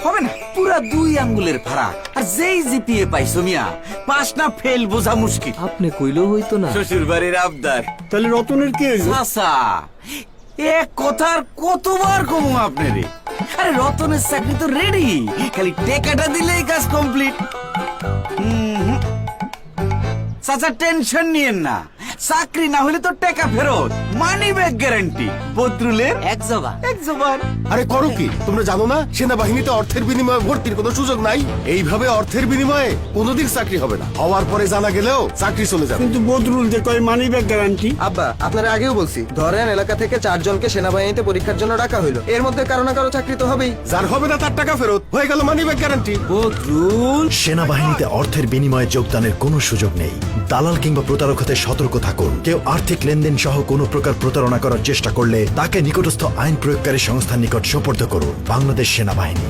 হবে না, পুরা 2 আঙ্গুলের ফারাক। আর যেই জিপিএ পাইছো মিয়া, পাস না ফেল বোঝা মুশকিল। আপনি কইলেও হইতো না। শ্বশুর বাড়ির আবদার। তাহলে রতনের কি হইলো? চাচা, এক কথার কতবার কমু আপনারে? আরে রতনের চাকরি তো রেডি, খালি টেকাটা দিলেই কাজ কমপ্লিট। চাচা টেনশন নিয়েন না, চাকরি না হলে তো টাকা ফেরত, মানি ব্যাক গ্যারান্টি। বদরুলের এক জবান। আরে করো কি, তোমরা জানো না সেনাবাহিনীতে অর্থের বিনিময়ে ভর্তির কোনো সুযোগ নাই? এইভাবে অর্থের বিনিময়ে কোনোদিন চাকরি হবে না, হওয়ার পরে জানা গেলেও চাকরি চলে যাবে। কিন্তু বদরুল যে কয় মানি ব্যাক গ্যারান্টি। আব্বা, আপনারা আগেও বলছি, ধরেন এলাকা থেকে 4 জনকে সেনাবাহিনীতে পরীক্ষার জন্য ডাকা হইলো, এর মধ্যে কারো না কারো চাকরি তো হবেই। যার হবে না তার টাকা ফেরত, হয়ে গেল মানি ব্যাক গ্যারান্টি। বদরুল, সেনাবাহিনীতে অর্থের বিনিময়ে যোগদানের কোনো সুযোগ নেই। দালাল কিংবা প্রতারক হতে সতর্ক থাকুন। কেউ আর্থিক লেনদেন সহ কোনো প্রকার প্রতারণা করার চেষ্টা করলে তাকে নিকটস্থ আইন প্রয়োগকারী সংস্থার নিকট সোপর্দ করুন। বাংলাদেশ সেনাবাহিনী।